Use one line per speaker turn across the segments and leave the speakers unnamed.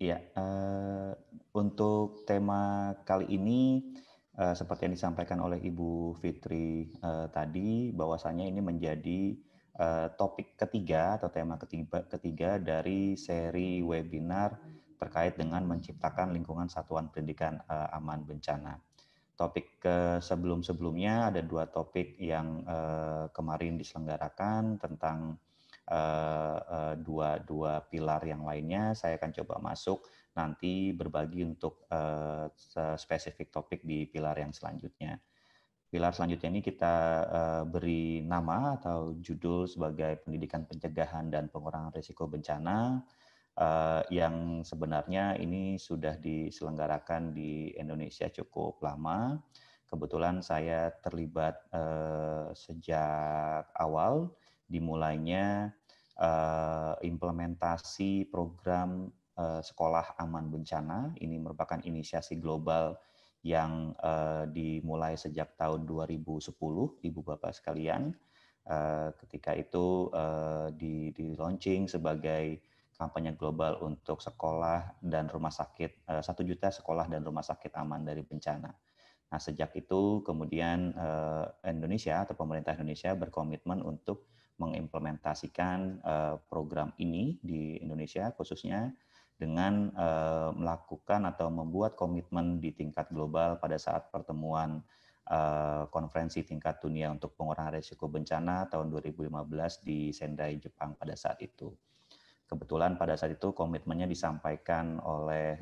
Iya, untuk tema kali ini, seperti yang disampaikan oleh Ibu Fitri, tadi bahwasanya ini menjadi, topik ketiga atau tema ketiga dari seri webinar terkait dengan menciptakan lingkungan satuan pendidikan, aman bencana. Topik sebelum-sebelumnya ada 2 topik yang, kemarin diselenggarakan tentang, dua pilar yang lainnya. Saya akan coba masuk nanti berbagi untuk, spesifik topik di pilar yang selanjutnya. Pilar selanjutnya ini kita, beri nama atau judul sebagai pendidikan pencegahan dan pengurangan risiko bencana, yang sebenarnya ini sudah diselenggarakan di Indonesia cukup lama. Kebetulan saya terlibat, sejak awal dimulainya, implementasi program, sekolah aman bencana. Ini merupakan inisiasi global yang, dimulai sejak tahun 2010, Ibu Bapak sekalian. Ketika itu, di-launching sebagai kampanye global untuk sekolah dan rumah sakit, 1 juta sekolah dan rumah sakit aman dari bencana. Nah, sejak itu kemudian, Indonesia atau pemerintah Indonesia berkomitmen untuk mengimplementasikan, program ini di Indonesia khususnya dengan, melakukan atau membuat komitmen di tingkat global pada saat pertemuan, konferensi tingkat dunia untuk pengurangan risiko bencana tahun 2015 di Sendai, Jepang pada saat itu. Kebetulan pada saat itu komitmennya disampaikan oleh,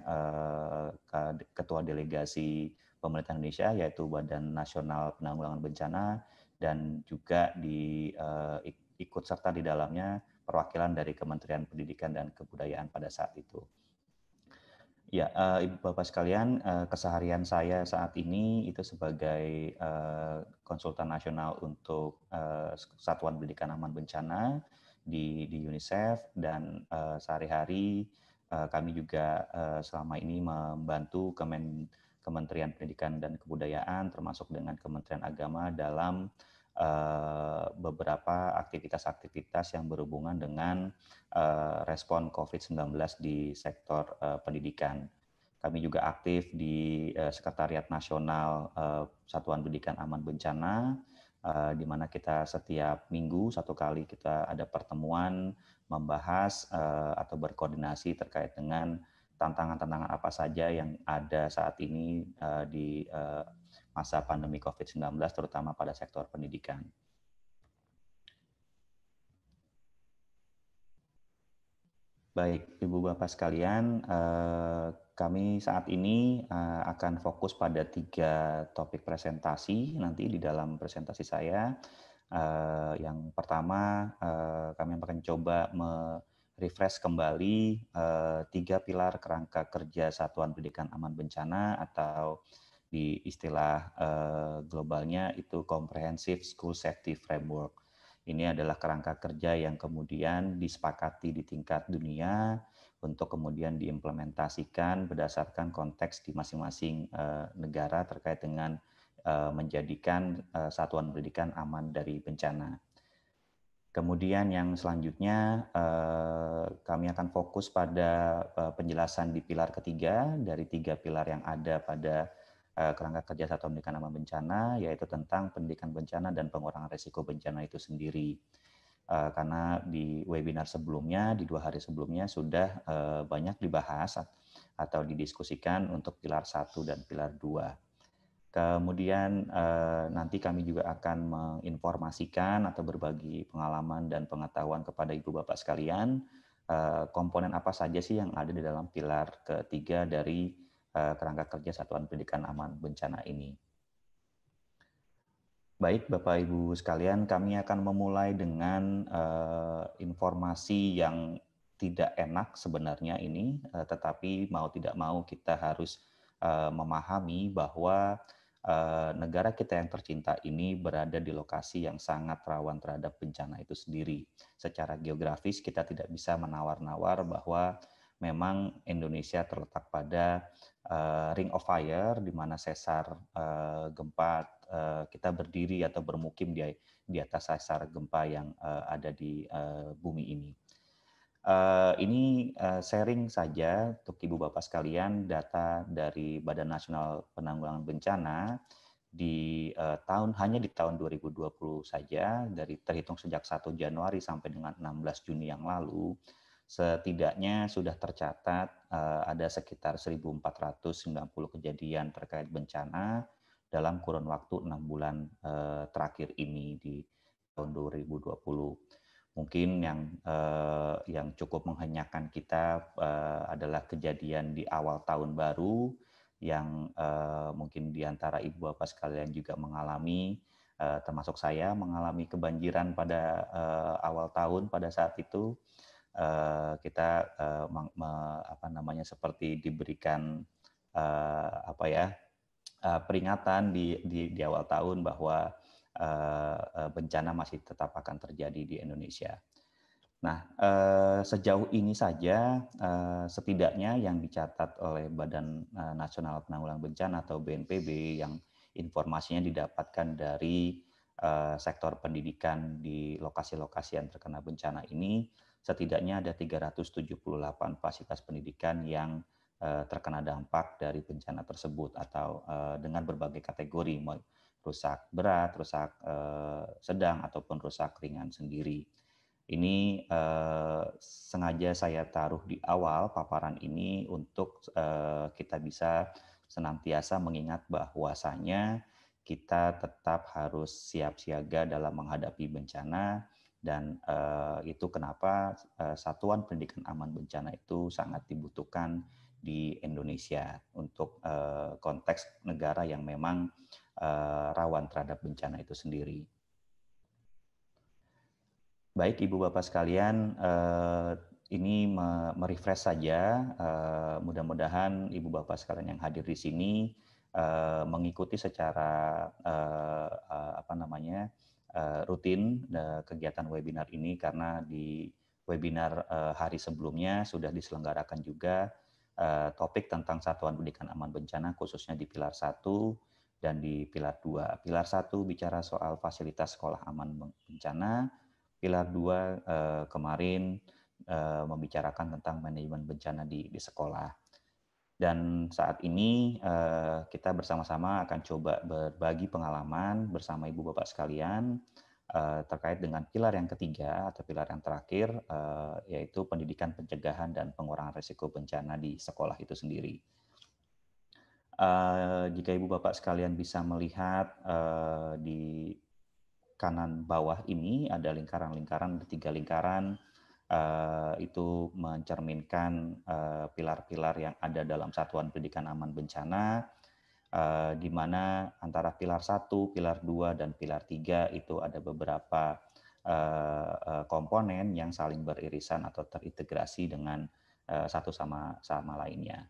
Ketua Delegasi Pemerintah Indonesia, yaitu Badan Nasional Penanggulangan Bencana, dan juga ikut serta di dalamnya perwakilan dari Kementerian Pendidikan dan Kebudayaan pada saat itu. Ya, Ibu Bapak sekalian, keseharian saya saat ini itu sebagai, konsultan nasional untuk, Satuan Pendidikan Aman Bencana di UNICEF, dan, sehari-hari, kami juga, selama ini membantu Kementerian Pendidikan dan Kebudayaan termasuk dengan Kementerian Agama dalam, beberapa aktivitas-aktivitas yang berhubungan dengan, respon COVID-19 di sektor, pendidikan. Kami juga aktif di, Sekretariat Nasional, Satuan Pendidikan Aman Bencana, di mana kita setiap minggu 1 kali kita ada pertemuan membahas, atau berkoordinasi terkait dengan tantangan-tantangan apa saja yang ada saat ini, di, masa pandemi COVID-19 terutama pada sektor pendidikan. Baik, Ibu Bapak sekalian, kami saat ini, akan fokus pada 3 topik presentasi nanti di dalam presentasi saya. Yang pertama, kami akan coba refresh kembali, 3 pilar kerangka kerja Satuan Pendidikan Aman Bencana atau di istilah, globalnya itu Comprehensive School Safety Framework. Ini adalah kerangka kerja yang kemudian disepakati di tingkat dunia untuk kemudian diimplementasikan berdasarkan konteks di masing-masing, negara terkait dengan, menjadikan, satuan pendidikan aman dari bencana. Kemudian yang selanjutnya, kami akan fokus pada, penjelasan di pilar ketiga dari 3 pilar yang ada pada, kerangka kerja Satuan Pendidikan Aman Bencana, yaitu tentang pendidikan bencana dan pengurangan risiko bencana itu sendiri. Karena di webinar sebelumnya, di 2 hari sebelumnya sudah, banyak dibahas atau didiskusikan untuk pilar 1 dan pilar 2. Kemudian, nanti kami juga akan menginformasikan atau berbagi pengalaman dan pengetahuan kepada Ibu Bapak sekalian, komponen apa saja sih yang ada di dalam pilar ketiga dari, kerangka kerja Satuan Pendidikan Aman Bencana ini. Baik, Bapak Ibu sekalian, kami akan memulai dengan, informasi yang tidak enak sebenarnya ini, tetapi mau tidak mau kita harus, memahami bahwa, negara kita yang tercinta ini berada di lokasi yang sangat rawan terhadap bencana itu sendiri. Secara geografis kita tidak bisa menawar-nawar bahwa memang Indonesia terletak pada, Ring of Fire, di mana sesar, gempa, kita berdiri atau bermukim di atas sesar gempa yang, ada di, bumi ini. Ini sharing saja untuk Ibu Bapak sekalian data dari Badan Nasional Penanggulangan Bencana hanya di tahun 2020 saja, terhitung sejak 1 Januari sampai dengan 16 Juni yang lalu, setidaknya sudah tercatat ada sekitar 1.490 kejadian terkait bencana dalam kurun waktu 6 bulan terakhir ini di tahun 2020. Mungkin yang cukup menghenyakan kita adalah kejadian di awal tahun baru yang mungkin di antara Ibu Bapak sekalian juga mengalami, termasuk saya mengalami kebanjiran pada awal tahun pada saat itu. Kita seperti diberikan peringatan di awal tahun bahwa bencana masih tetap akan terjadi di Indonesia. Nah, sejauh ini saja setidaknya yang dicatat oleh Badan Nasional Penanggulangan Bencana atau BNPB yang informasinya didapatkan dari sektor pendidikan di lokasi-lokasi yang terkena bencana ini, setidaknya ada 378 fasilitas pendidikan yang terkena dampak dari bencana tersebut atau dengan berbagai kategori, rusak berat, rusak sedang, ataupun rusak ringan sendiri. Ini sengaja saya taruh di awal paparan ini untuk kita bisa senantiasa mengingat bahwasanya kita tetap harus siap siaga dalam menghadapi bencana, dan itu kenapa Satuan Pendidikan Aman Bencana itu sangat dibutuhkan di Indonesia untuk konteks negara yang memang rawan terhadap bencana itu sendiri. Baik Ibu Bapak sekalian, ini merefresh saja. Mudah-mudahan Ibu Bapak sekalian yang hadir di sini mengikuti secara rutin kegiatan webinar ini, karena di webinar hari sebelumnya sudah diselenggarakan juga topik tentang Satuan Pendidikan Aman Bencana, khususnya di pilar 1 dan di pilar 2. Pilar 1 bicara soal fasilitas sekolah aman bencana. Pilar 2 kemarin membicarakan tentang manajemen bencana di sekolah. Dan saat ini kita bersama-sama akan coba berbagi pengalaman bersama Ibu Bapak sekalian terkait dengan pilar yang ketiga atau pilar yang terakhir, yaitu pendidikan pencegahan dan pengurangan risiko bencana di sekolah itu sendiri. Jika Ibu Bapak sekalian bisa melihat di kanan bawah ini ada lingkaran-lingkaran, ada 3 lingkaran, itu mencerminkan pilar-pilar yang ada dalam Satuan Pendidikan Aman Bencana, di mana antara pilar 1, pilar 2, dan pilar 3 itu ada beberapa komponen yang saling beririsan atau terintegrasi dengan satu sama lainnya.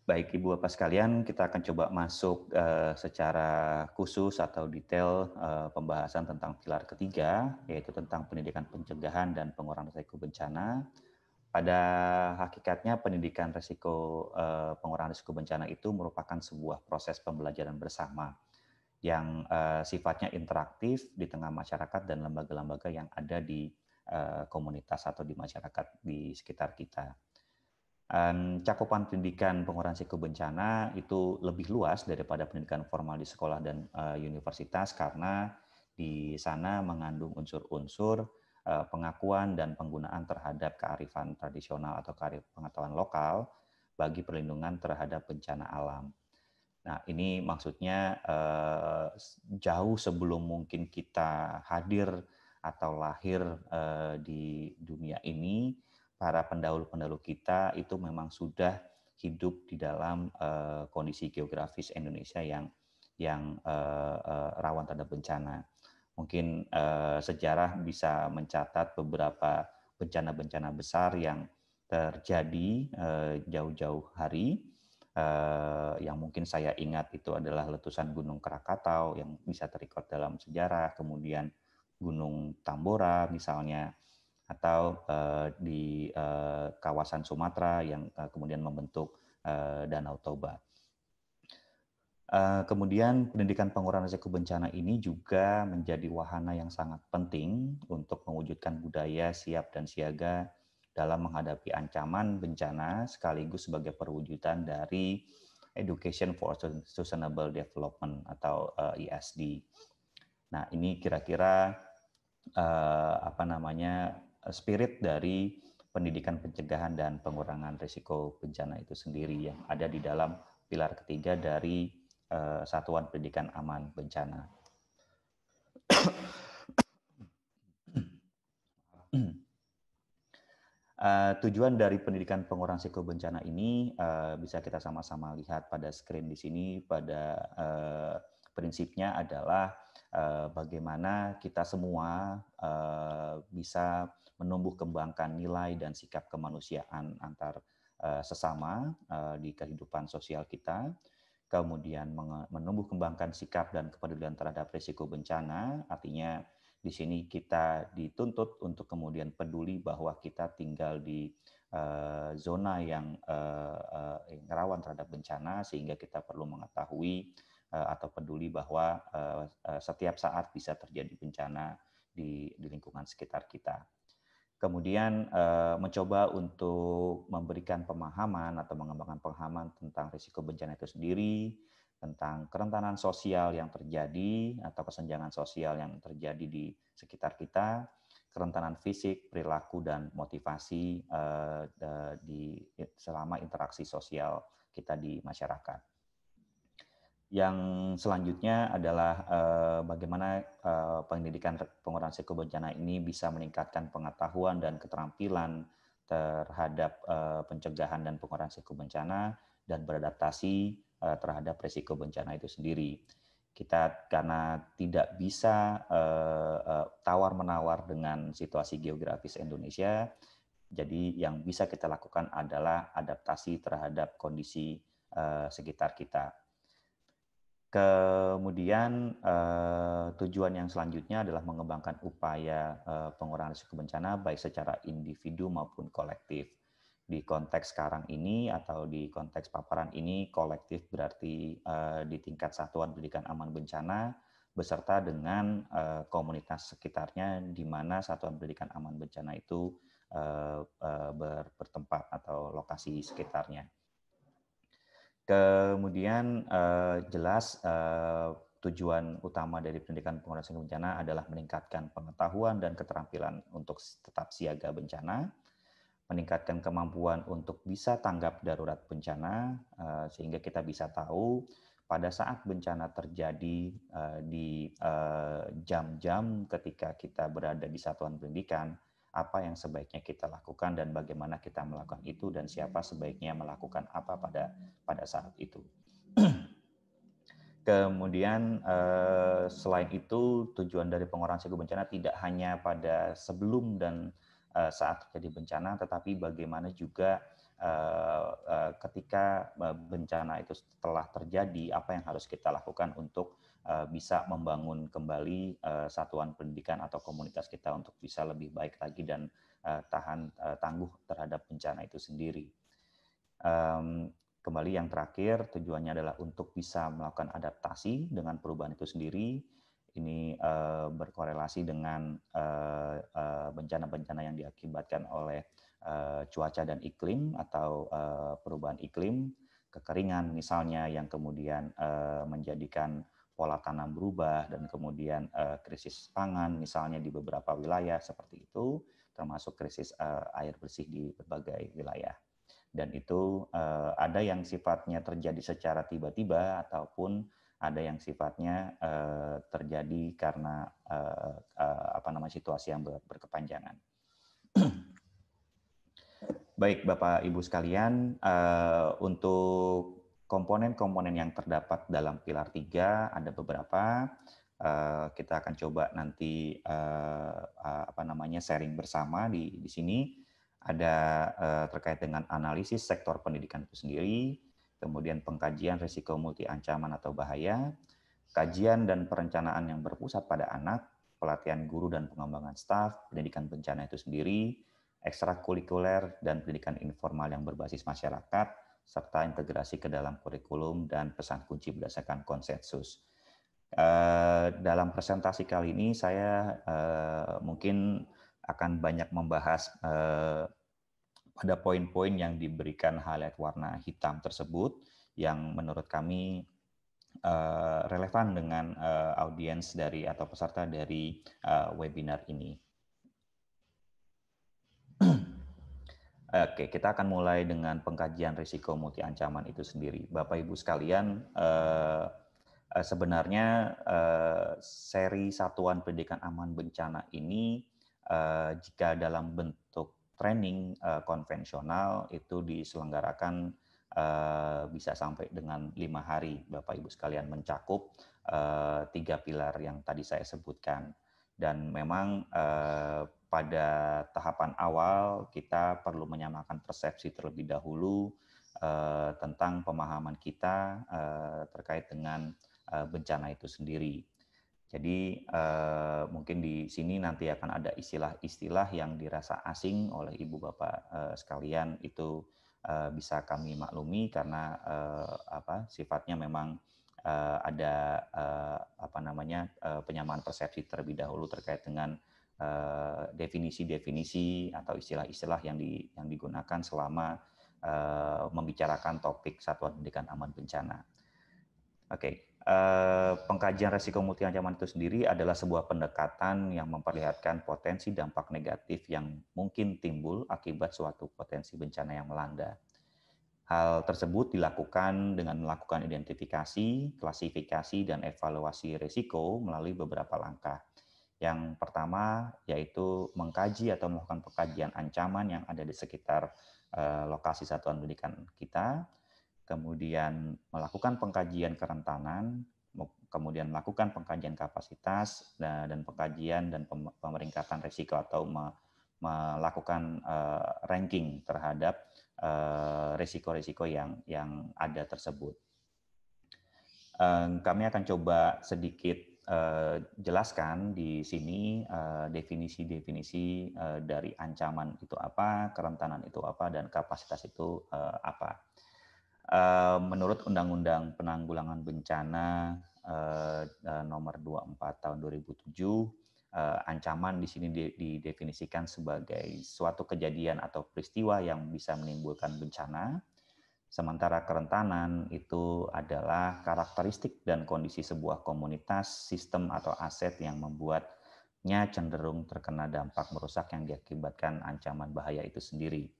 Baik Ibu Bapak sekalian, kita akan coba masuk secara khusus atau detail pembahasan tentang pilar ketiga, yaitu tentang pendidikan pencegahan dan pengurangan risiko bencana. Pada hakikatnya pendidikan pengurangan risiko bencana itu merupakan sebuah proses pembelajaran bersama yang sifatnya interaktif di tengah masyarakat dan lembaga-lembaga yang ada di komunitas atau di masyarakat di sekitar kita. Cakupan pendidikan pengurangan risiko bencana itu lebih luas daripada pendidikan formal di sekolah dan universitas, karena di sana mengandung unsur-unsur pengakuan dan penggunaan terhadap kearifan tradisional atau pengetahuan lokal bagi perlindungan terhadap bencana alam. Nah, ini maksudnya jauh sebelum mungkin kita hadir atau lahir di dunia ini, para pendahulu-pendahulu kita itu memang sudah hidup di dalam kondisi geografis Indonesia yang rawan terhadap bencana. Mungkin sejarah bisa mencatat beberapa bencana-bencana besar yang terjadi jauh-jauh hari. Yang mungkin saya ingat itu adalah letusan Gunung Krakatau yang bisa terikot dalam sejarah, kemudian Gunung Tambora misalnya, atau di kawasan Sumatera yang kemudian membentuk Danau Toba. Kemudian pendidikan pengurangan risiko bencana ini juga menjadi wahana yang sangat penting untuk mewujudkan budaya siap dan siaga dalam menghadapi ancaman bencana sekaligus sebagai perwujudan dari Education for Sustainable Development atau ESD. Nah, ini kira-kira spirit dari pendidikan pencegahan dan pengurangan risiko bencana itu sendiri yang ada di dalam pilar ketiga dari Satuan Pendidikan Aman Bencana. Tujuan dari pendidikan pengurangan risiko bencana ini bisa kita sama-sama lihat pada screen di sini. Pada prinsipnya adalah bagaimana kita semua bisa menumbuh kembangkan nilai dan sikap kemanusiaan antar sesama di kehidupan sosial kita. Kemudian menumbuh kembangkan sikap dan kepedulian terhadap risiko bencana, artinya di sini kita dituntut untuk kemudian peduli bahwa kita tinggal di zona yang rawan terhadap bencana, sehingga kita perlu mengetahui atau peduli bahwa setiap saat bisa terjadi bencana di lingkungan sekitar kita. Kemudian mencoba untuk memberikan pemahaman atau mengembangkan pemahaman tentang risiko bencana itu sendiri, tentang kerentanan sosial yang terjadi atau kesenjangan sosial yang terjadi di sekitar kita, kerentanan fisik, perilaku, dan motivasi selama interaksi sosial kita di masyarakat. Yang selanjutnya adalah bagaimana pendidikan pengurangan risiko bencana ini bisa meningkatkan pengetahuan dan keterampilan terhadap pencegahan dan pengurangan risiko bencana dan beradaptasi terhadap risiko bencana itu sendiri. Kita karena tidak bisa tawar-menawar dengan situasi geografis Indonesia, jadi yang bisa kita lakukan adalah adaptasi terhadap kondisi sekitar kita. Kemudian tujuan yang selanjutnya adalah mengembangkan upaya pengurangan risiko bencana baik secara individu maupun kolektif. Di konteks sekarang ini atau di konteks paparan ini, kolektif berarti di tingkat Satuan Pendidikan Aman Bencana beserta dengan komunitas sekitarnya di mana Satuan Pendidikan Aman Bencana itu bertempat atau lokasi sekitarnya. Kemudian jelas tujuan utama dari pendidikan pengurangan risiko bencana adalah meningkatkan pengetahuan dan keterampilan untuk tetap siaga bencana, meningkatkan kemampuan untuk bisa tanggap darurat bencana, sehingga kita bisa tahu pada saat bencana terjadi di jam-jam ketika kita berada di satuan pendidikan, apa yang sebaiknya kita lakukan dan bagaimana kita melakukan itu dan siapa sebaiknya melakukan apa pada saat itu. Kemudian selain itu tujuan dari pengurangan risiko bencana tidak hanya pada sebelum dan saat terjadi bencana, tetapi bagaimana juga ketika bencana itu telah terjadi, apa yang harus kita lakukan untuk bisa membangun kembali satuan pendidikan atau komunitas kita untuk bisa lebih baik lagi dan tangguh terhadap bencana itu sendiri. Kembali yang terakhir, tujuannya adalah untuk bisa melakukan adaptasi dengan perubahan itu sendiri. Ini berkorelasi dengan bencana-bencana yang diakibatkan oleh cuaca dan iklim atau perubahan iklim, kekeringan misalnya yang kemudian menjadikan pola tanam berubah dan kemudian krisis pangan misalnya di beberapa wilayah seperti itu, termasuk krisis air bersih di berbagai wilayah. Dan itu ada yang sifatnya terjadi secara tiba-tiba ataupun ada yang sifatnya terjadi karena situasi yang berkepanjangan. Baik, Bapak Ibu sekalian, untuk komponen-komponen yang terdapat dalam pilar 3 ada beberapa. Kita akan coba nanti sharing bersama di sini. Ada terkait dengan analisis sektor pendidikan itu sendiri, kemudian pengkajian risiko multi ancaman atau bahaya, kajian dan perencanaan yang berpusat pada anak, pelatihan guru dan pengembangan staf, pendidikan bencana itu sendiri, ekstrakurikuler dan pendidikan informal yang berbasis masyarakat, serta integrasi ke dalam kurikulum dan pesan kunci berdasarkan konsensus. Dalam presentasi kali ini saya mungkin akan banyak membahas pada poin-poin yang diberikan highlight warna hitam tersebut yang menurut kami relevan dengan audiens dari atau peserta dari webinar ini. Oke, kita akan mulai dengan pengkajian risiko multi ancaman itu sendiri. Bapak Ibu sekalian, sebenarnya seri Satuan Pendidikan Aman Bencana ini jika dalam bentuk training konvensional itu diselenggarakan bisa sampai dengan 5 hari, Bapak Ibu sekalian, mencakup 3 pilar yang tadi saya sebutkan. Dan memang pada tahapan awal kita perlu menyamakan persepsi terlebih dahulu tentang pemahaman kita terkait dengan bencana itu sendiri. Jadi mungkin di sini nanti akan ada istilah-istilah yang dirasa asing oleh ibu bapak sekalian, itu bisa kami maklumi karena sifatnya memang ada penyamaan persepsi terlebih dahulu terkait dengan definisi-definisi atau istilah-istilah yang digunakan selama membicarakan topik Satuan Pendidikan Aman Bencana. Oke, pengkajian risiko multi ancaman itu sendiri adalah sebuah pendekatan yang memperlihatkan potensi dampak negatif yang mungkin timbul akibat suatu potensi bencana yang melanda. Hal tersebut dilakukan dengan melakukan identifikasi, klasifikasi, dan evaluasi risiko melalui beberapa langkah. Yang pertama yaitu mengkaji atau melakukan pengkajian ancaman yang ada di sekitar lokasi satuan pendidikan kita, kemudian melakukan pengkajian kerentanan, kemudian melakukan pengkajian kapasitas, dan pengkajian dan pemeringkatan risiko atau melakukan ranking terhadap risiko-risiko yang ada tersebut. Kami akan coba sedikit jelaskan di sini definisi-definisi dari ancaman itu apa, kerentanan itu apa, dan kapasitas itu apa. Menurut Undang-Undang Penanggulangan Bencana nomor 24 tahun 2007, ancaman di sini didefinisikan sebagai suatu kejadian atau peristiwa yang bisa menimbulkan bencana, sementara kerentanan itu adalah karakteristik dan kondisi sebuah komunitas, sistem, atau aset yang membuatnya cenderung terkena dampak merusak yang diakibatkan ancaman bahaya itu sendiri.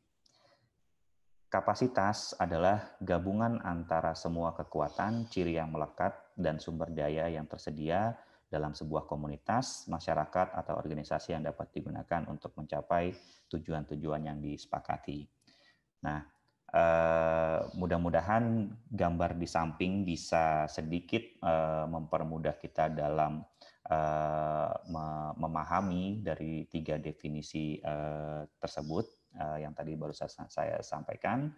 Kapasitas adalah gabungan antara semua kekuatan, ciri yang melekat, dan sumber daya yang tersedia dalam sebuah komunitas, masyarakat, atau organisasi yang dapat digunakan untuk mencapai tujuan-tujuan yang disepakati. Nah, mudah-mudahan gambar di samping bisa sedikit mempermudah kita dalam memahami dari 3 definisi tersebut yang tadi baru saya sampaikan.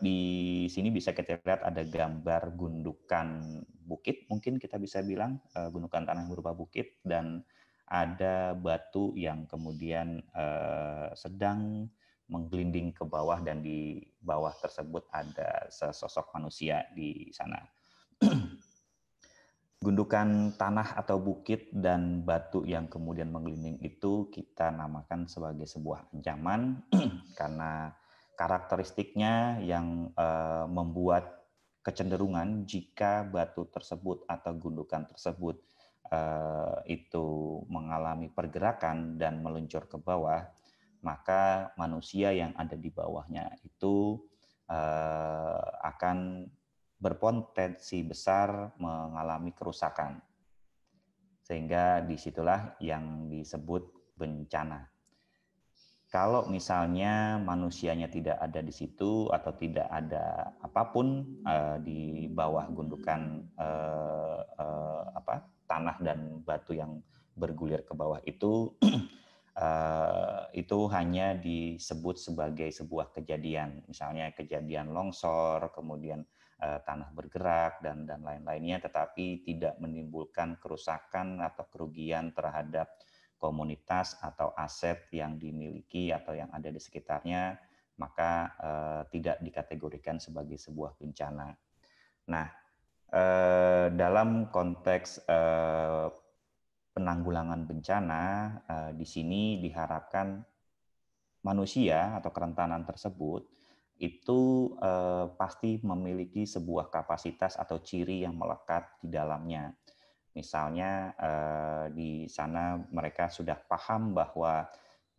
Di sini bisa kita lihat ada gambar gundukan bukit, mungkin kita bisa bilang gundukan tanah berupa bukit, dan ada batu yang kemudian sedang menggelinding ke bawah, dan di bawah tersebut ada sesosok manusia di sana. Gundukan tanah atau bukit dan batu yang kemudian menggelinding itu kita namakan sebagai sebuah ancaman karena karakteristiknya yang membuat kecenderungan jika batu tersebut atau gundukan tersebut itu mengalami pergerakan dan meluncur ke bawah, maka manusia yang ada di bawahnya itu akan berpotensi besar mengalami kerusakan. Sehingga disitulah yang disebut bencana. Kalau misalnya manusianya tidak ada di situ atau tidak ada apapun di bawah gundukan tanah dan batu yang bergulir ke bawah itu hanya disebut sebagai sebuah kejadian, misalnya kejadian longsor, kemudian tanah bergerak dan lain-lainnya, tetapi tidak menimbulkan kerusakan atau kerugian terhadap komunitas atau aset yang dimiliki atau yang ada di sekitarnya maka tidak dikategorikan sebagai sebuah bencana. Nah, dalam konteks penanggulangan bencana, di sini diharapkan manusia atau kerentanan tersebut itu pasti memiliki sebuah kapasitas atau ciri yang melekat di dalamnya. Misalnya di sana mereka sudah paham bahwa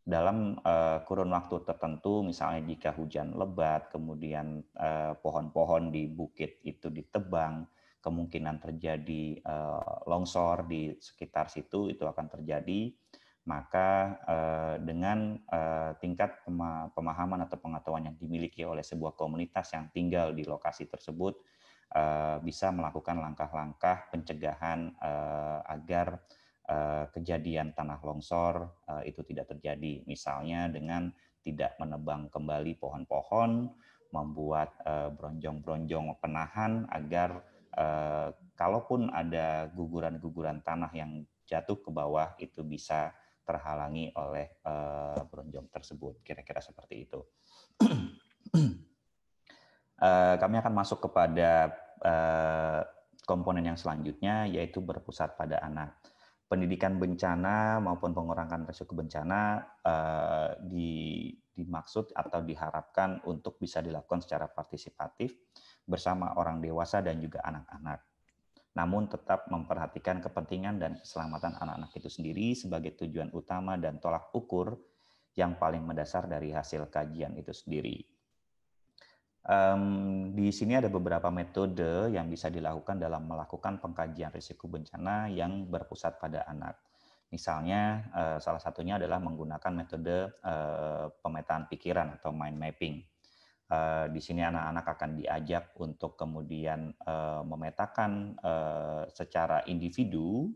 dalam kurun waktu tertentu, misalnya jika hujan lebat, kemudian pohon-pohon di bukit itu ditebang, kemungkinan terjadi longsor di sekitar situ itu akan terjadi. Maka dengan tingkat pemahaman atau pengetahuan yang dimiliki oleh sebuah komunitas yang tinggal di lokasi tersebut, bisa melakukan langkah-langkah pencegahan agar kejadian tanah longsor itu tidak terjadi. Misalnya dengan tidak menebang kembali pohon-pohon, membuat bronjong-bronjong penahan agar kalaupun ada guguran-guguran tanah yang jatuh ke bawah itu bisa terhalangi oleh bronjong tersebut. Kira-kira seperti itu. Kami akan masuk kepada komponen yang selanjutnya, yaitu berpusat pada anak. Pendidikan bencana maupun pengurangan risiko bencana dimaksud atau diharapkan untuk bisa dilakukan secara partisipatif bersama orang dewasa dan juga anak-anak. Namun tetap memperhatikan kepentingan dan keselamatan anak-anak itu sendiri sebagai tujuan utama dan tolak ukur yang paling mendasar dari hasil kajian itu sendiri. Di sini ada beberapa metode yang bisa dilakukan dalam melakukan pengkajian risiko bencana yang berpusat pada anak. Misalnya, salah satunya adalah menggunakan metode pemetaan pikiran atau mind mapping. Di sini anak-anak akan diajak untuk kemudian memetakan secara individu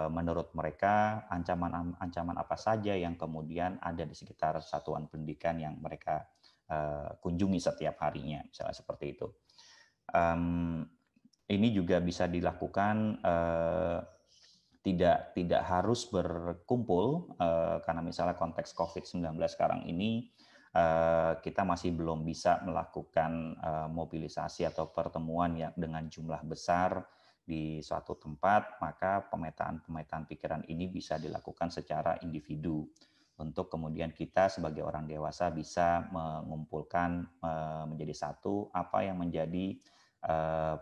menurut mereka ancaman apa saja yang kemudian ada di sekitar satuan pendidikan yang mereka kunjungi setiap harinya, misalnya seperti itu. Ini juga bisa dilakukan tidak harus berkumpul karena misalnya konteks COVID-19 sekarang ini kita masih belum bisa melakukan mobilisasi atau pertemuan yang dengan jumlah besar di suatu tempat, maka pemetaan pikiran ini bisa dilakukan secara individu untuk kemudian kita sebagai orang dewasa bisa mengumpulkan menjadi satu apa yang menjadi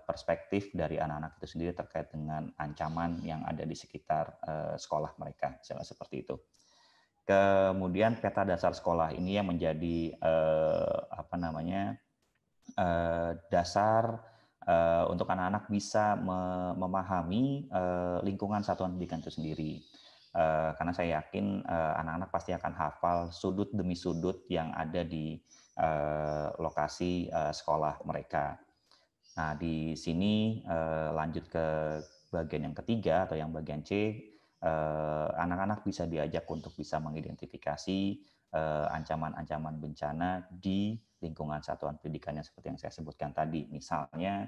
perspektif dari anak-anak itu sendiri terkait dengan ancaman yang ada di sekitar sekolah mereka, misalnya seperti itu. Kemudian peta dasar sekolah ini yang menjadi dasar untuk anak-anak bisa memahami lingkungan satuan pendidikan itu sendiri. Karena saya yakin anak-anak pasti akan hafal sudut demi sudut yang ada di lokasi sekolah mereka. Nah, di sini lanjut ke bagian yang ketiga atau yang bagian C. Anak-anak bisa diajak untuk bisa mengidentifikasi ancaman-ancaman bencana di lingkungan satuan pendidikannya seperti yang saya sebutkan tadi. Misalnya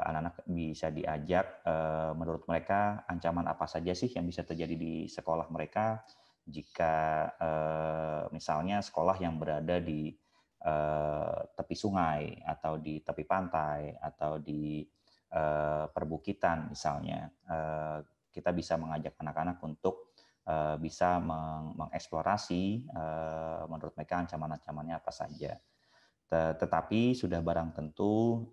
anak-anak bisa diajak menurut mereka ancaman apa saja sih yang bisa terjadi di sekolah mereka jika misalnya sekolah yang berada di tepi sungai atau di tepi pantai atau di perbukitan misalnya. Kita bisa mengajak anak-anak untuk bisa mengeksplorasi menurut mereka ancaman-ancamannya apa saja. Tetapi sudah barang tentu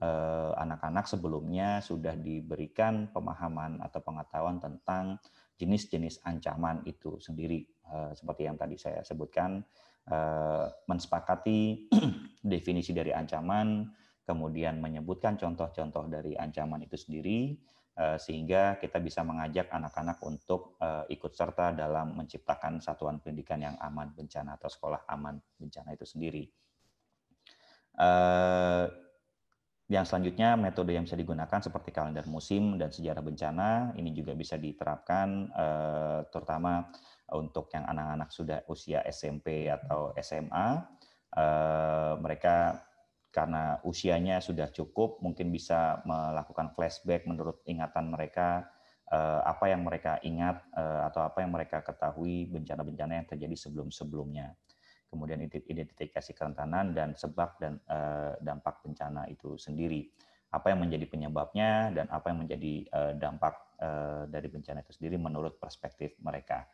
anak-anak sebelumnya sudah diberikan pemahaman atau pengetahuan tentang jenis-jenis ancaman itu sendiri. Seperti yang tadi saya sebutkan, mensepakati definisi dari ancaman, kemudian menyebutkan contoh-contoh dari ancaman itu sendiri, sehingga kita bisa mengajak anak-anak untuk ikut serta dalam menciptakan satuan pendidikan yang aman bencana atau sekolah aman bencana itu sendiri. Yang selanjutnya metode yang bisa digunakan seperti kalender musim dan sejarah bencana ini juga bisa diterapkan terutama untuk yang anak-anak sudah usia SMP atau SMA. Mereka karena usianya sudah cukup, mungkin bisa melakukan flashback menurut ingatan mereka, apa yang mereka ingat atau apa yang mereka ketahui bencana-bencana yang terjadi sebelum-sebelumnya. kemudian identifikasi kerentanan dan sebab dan dampak bencana itu sendiri. Apa yang menjadi penyebabnya dan apa yang menjadi dampak dari bencana itu sendiri menurut perspektif mereka.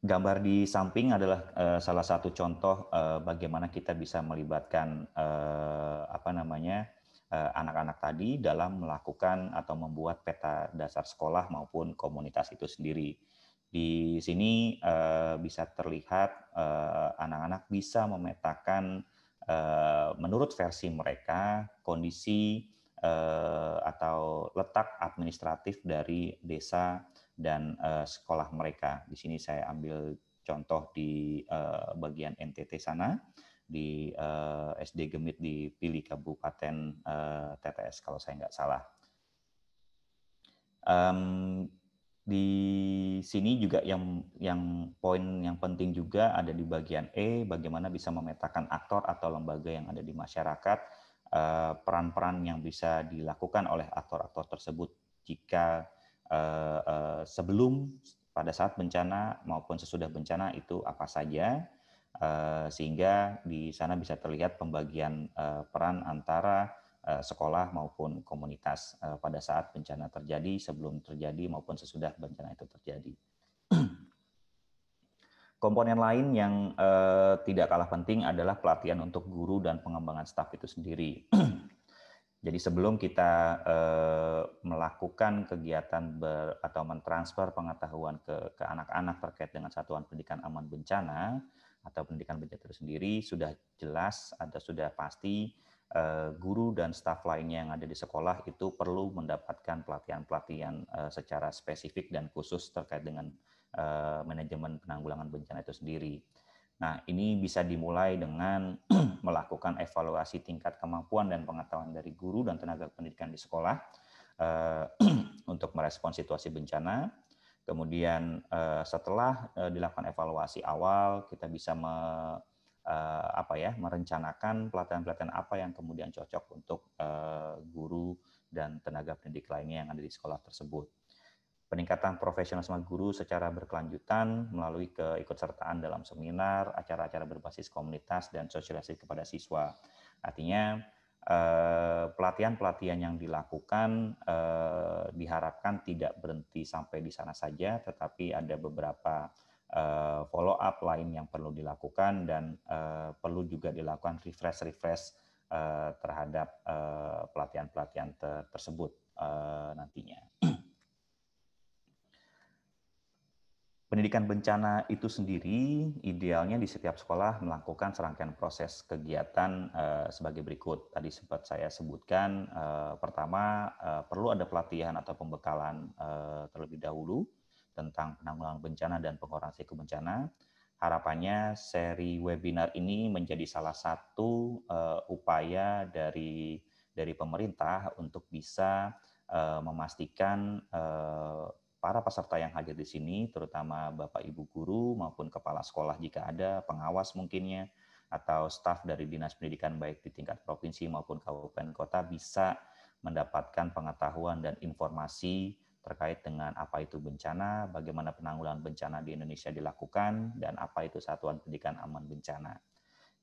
Gambar di samping adalah salah satu contoh bagaimana kita bisa melibatkan anak-anak tadi dalam melakukan atau membuat peta dasar sekolah maupun komunitas itu sendiri. Di sini bisa terlihat anak-anak bisa memetakan menurut versi mereka kondisi atau letak administratif dari desa dan sekolah mereka. Di sini saya ambil contoh di bagian NTT sana, di SD Gemit di Pili Kabupaten TTS kalau saya nggak salah. Di sini juga yang poin yang penting juga ada di bagian E, bagaimana bisa memetakan aktor atau lembaga yang ada di masyarakat, peran-peran yang bisa dilakukan oleh aktor-aktor tersebut jika sebelum, pada saat bencana maupun sesudah bencana itu apa saja, sehingga di sana bisa terlihat pembagian peran antara sekolah maupun komunitas pada saat bencana terjadi, sebelum terjadi maupun sesudah bencana itu terjadi. Komponen lain yang tidak kalah penting adalah pelatihan untuk guru dan pengembangan staf itu sendiri. Jadi sebelum kita melakukan kegiatan atau mentransfer pengetahuan ke anak-anak terkait dengan satuan pendidikan aman bencana atau pendidikan bencana itu sendiri, sudah jelas atau sudah pasti guru dan staf lainnya yang ada di sekolah itu perlu mendapatkan pelatihan-pelatihan secara spesifik dan khusus terkait dengan manajemen penanggulangan bencana itu sendiri. Nah, ini bisa dimulai dengan melakukan evaluasi tingkat kemampuan dan pengetahuan dari guru dan tenaga pendidikan di sekolah untuk merespons situasi bencana. Kemudian setelah dilakukan evaluasi awal, kita bisa merencanakan pelatihan-pelatihan apa yang kemudian cocok untuk guru dan tenaga pendidik lainnya yang ada di sekolah tersebut. Peningkatan profesionalisme guru secara berkelanjutan melalui keikutsertaan dalam seminar, acara-acara berbasis komunitas, dan sosialisasi kepada siswa. Artinya, pelatihan-pelatihan yang dilakukan diharapkan tidak berhenti sampai di sana saja, tetapi ada beberapa follow up lain yang perlu dilakukan dan perlu juga dilakukan refresh terhadap pelatihan-pelatihan tersebut nantinya. Pendidikan bencana itu sendiri idealnya di setiap sekolah melakukan serangkaian proses kegiatan sebagai berikut. Tadi sempat saya sebutkan, pertama perlu ada pelatihan atau pembekalan terlebih dahulu tentang penanggulangan bencana dan pengurangan risiko bencana. Harapannya seri webinar ini menjadi salah satu upaya dari pemerintah untuk bisa memastikan para peserta yang hadir di sini, terutama Bapak Ibu guru maupun kepala sekolah jika ada, pengawas mungkinnya, atau staf dari Dinas Pendidikan baik di tingkat provinsi maupun kabupaten kota bisa mendapatkan pengetahuan dan informasi terkait dengan apa itu bencana, bagaimana penanggulangan bencana di Indonesia dilakukan, dan apa itu Satuan Pendidikan Aman Bencana.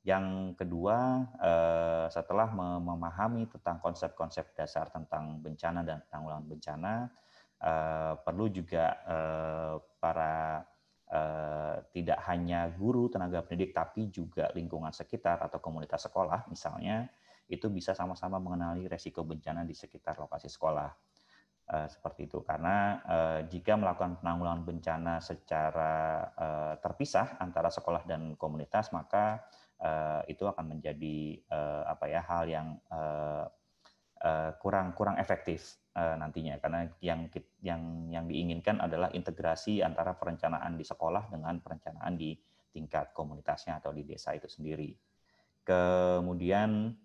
Yang kedua, setelah memahami tentang konsep-konsep dasar tentang bencana dan penanggulangan bencana, perlu juga tidak hanya guru, tenaga pendidik, tapi juga lingkungan sekitar atau komunitas sekolah misalnya, itu bisa sama-sama mengenali resiko bencana di sekitar lokasi sekolah. Seperti itu, karena jika melakukan penanggulangan bencana secara terpisah antara sekolah dan komunitas, maka itu akan menjadi hal yang kurang efektif nantinya, karena yang diinginkan adalah integrasi antara perencanaan di sekolah dengan perencanaan di tingkat komunitasnya atau di desa itu sendiri. Kemudian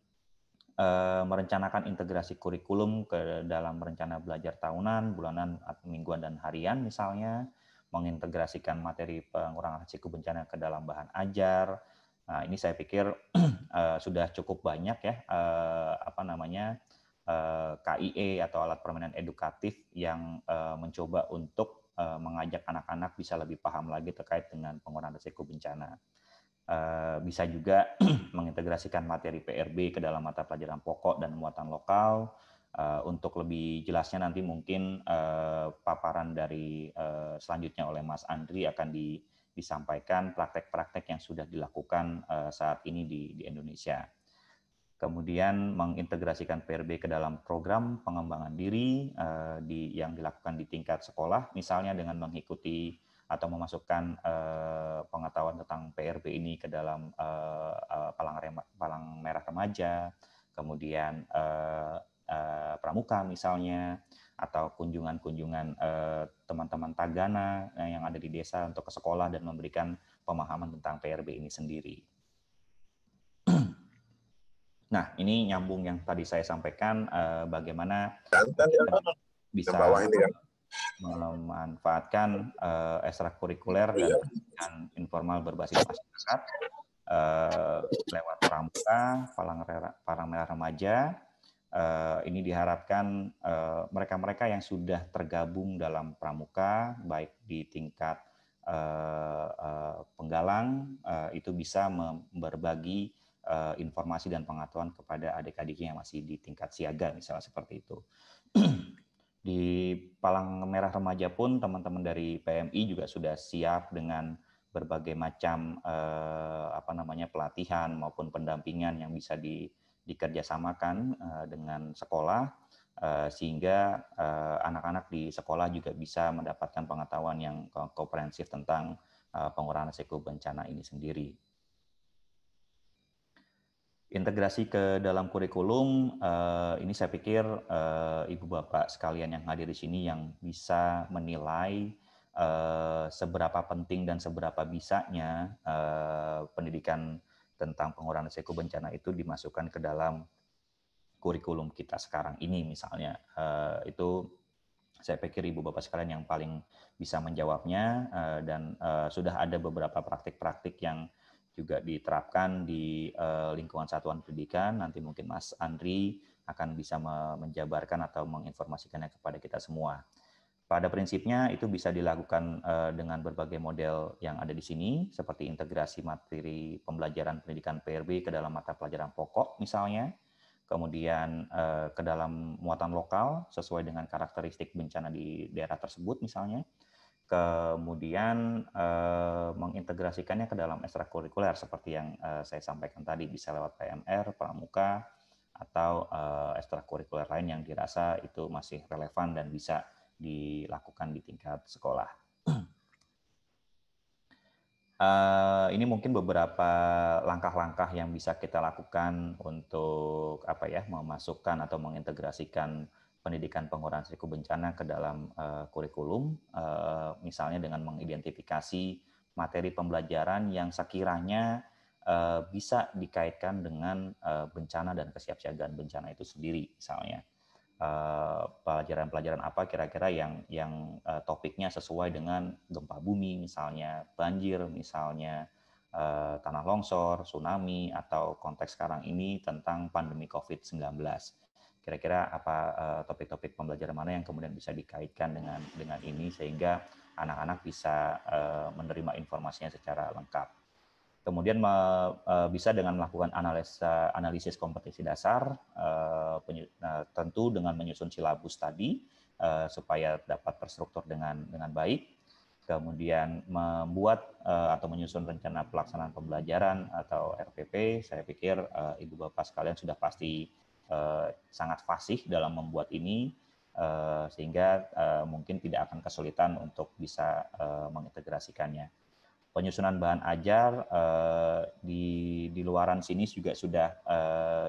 merencanakan integrasi kurikulum ke dalam rencana belajar tahunan, bulanan, mingguan, dan harian misalnya, mengintegrasikan materi pengurangan risiko bencana ke dalam bahan ajar. Nah, ini saya pikir sudah cukup banyak ya KIE atau alat permainan edukatif yang mencoba untuk mengajak mengajak anak-anak bisa lebih paham lagi terkait dengan pengurangan risiko bencana. Bisa juga mengintegrasikan materi PRB ke dalam mata pelajaran pokok dan muatan lokal. Untuk lebih jelasnya nanti mungkin paparan dari selanjutnya oleh Mas Andri akan disampaikan praktek-praktek yang sudah dilakukan saat ini di Indonesia. Kemudian mengintegrasikan PRB ke dalam program pengembangan diri yang dilakukan di tingkat sekolah, misalnya dengan mengikuti atau memasukkan pengetahuan tentang PRB ini ke dalam palang merah remaja, kemudian pramuka misalnya, atau kunjungan-kunjungan teman-teman tagana yang ada di desa untuk ke sekolah dan memberikan pemahaman tentang PRB ini sendiri. Nah, ini nyambung yang tadi saya sampaikan, bagaimana bisa memanfaatkan ekstrakurikuler dan informal berbasis masyarakat lewat pramuka, palang merah remaja. Ini diharapkan mereka-mereka yang sudah tergabung dalam pramuka, baik di tingkat penggalang, itu bisa berbagi informasi dan pengetahuan kepada adik-adiknya yang masih di tingkat siaga, misalnya seperti itu. Di Palang Merah Remaja pun teman-teman dari PMI juga sudah siap dengan berbagai macam pelatihan maupun pendampingan yang bisa dikerjasamakan dengan sekolah, sehingga anak-anak di sekolah juga bisa mendapatkan pengetahuan yang komprehensif tentang pengurangan risiko bencana ini sendiri. Integrasi ke dalam kurikulum, ini saya pikir Ibu Bapak sekalian yang hadir di sini yang bisa menilai seberapa penting dan seberapa bisanya pendidikan tentang pengurangan risiko bencana itu dimasukkan ke dalam kurikulum kita sekarang ini misalnya. Itu saya pikir Ibu Bapak sekalian yang paling bisa menjawabnya, dan sudah ada beberapa praktik-praktik yang juga diterapkan di lingkungan satuan pendidikan. Nanti mungkin Mas Andri akan bisa menjabarkan atau menginformasikannya kepada kita semua. Pada prinsipnya itu bisa dilakukan dengan berbagai model yang ada di sini, seperti integrasi materi pembelajaran pendidikan PRB ke dalam mata pelajaran pokok misalnya, kemudian ke dalam muatan lokal sesuai dengan karakteristik bencana di daerah tersebut misalnya, kemudian mengintegrasikannya ke dalam ekstrakurikuler seperti yang saya sampaikan tadi, bisa lewat PMR, pramuka, atau ekstrakurikuler lain yang dirasa itu masih relevan dan bisa dilakukan di tingkat sekolah. Ini mungkin beberapa langkah-langkah yang bisa kita lakukan untuk memasukkan atau mengintegrasikan pendidikan pengurangan risiko bencana ke dalam kurikulum, misalnya dengan mengidentifikasi materi pembelajaran yang sekiranya bisa dikaitkan dengan bencana dan kesiapsiagaan bencana itu sendiri, misalnya. Pelajaran-pelajaran apa kira-kira yang topiknya sesuai dengan gempa bumi misalnya, banjir misalnya, tanah longsor, tsunami, atau konteks sekarang ini tentang pandemi COVID-19. Kira-kira apa topik-topik pembelajaran mana yang kemudian bisa dikaitkan dengan ini sehingga anak-anak bisa menerima informasinya secara lengkap. Kemudian bisa dengan melakukan analisis kompetisi dasar, tentu dengan menyusun silabus tadi supaya dapat terstruktur dengan baik. Kemudian membuat atau menyusun rencana pelaksanaan pembelajaran atau RPP. Saya pikir Ibu Bapak sekalian sudah pasti sangat fasih dalam membuat ini, sehingga mungkin tidak akan kesulitan untuk bisa mengintegrasikannya. Penyusunan bahan ajar di luaran sini juga sudah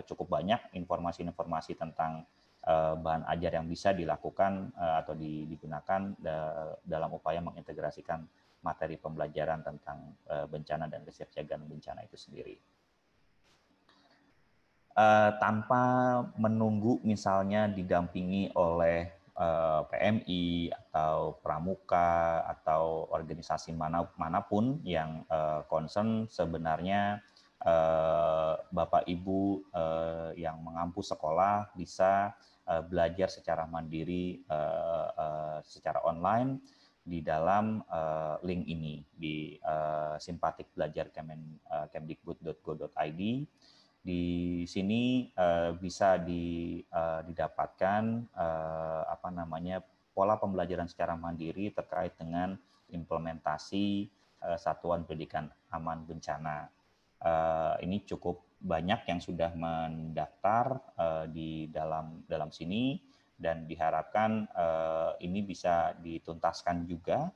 cukup banyak informasi-informasi tentang bahan ajar yang bisa dilakukan atau digunakan dalam upaya mengintegrasikan materi pembelajaran tentang bencana dan kesiapsiagaan bencana itu sendiri. Tanpa menunggu misalnya didampingi oleh PMI atau pramuka atau organisasi manapun yang concern, sebenarnya Bapak Ibu yang mengampu sekolah bisa belajar secara mandiri secara online di dalam link ini di simpatikbelajar.kemdikbud.go.id. Di sini bisa didapatkan pola pembelajaran secara mandiri terkait dengan implementasi satuan pendidikan aman bencana. Ini cukup banyak yang sudah mendaftar di dalam sini, dan diharapkan ini bisa dituntaskan juga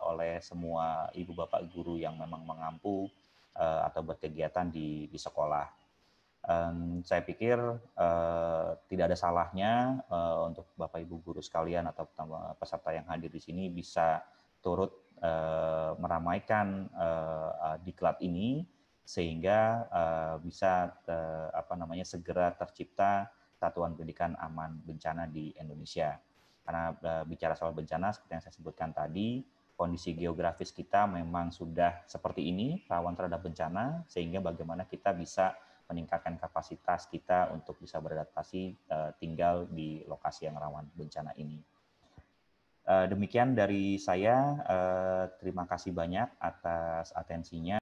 oleh semua ibu bapak guru yang memang mengampu atau berkegiatan di sekolah. Saya pikir tidak ada salahnya untuk Bapak Ibu guru sekalian atau peserta yang hadir di sini bisa turut meramaikan diklat ini, sehingga bisa segera tercipta satuan pendidikan aman bencana di Indonesia. Karena bicara soal bencana, seperti yang saya sebutkan tadi, kondisi geografis kita memang sudah seperti ini, rawan terhadap bencana, sehingga bagaimana kita bisa meningkatkan kapasitas kita untuk bisa beradaptasi tinggal di lokasi yang rawan bencana ini. Demikian dari saya, terima kasih banyak atas atensinya.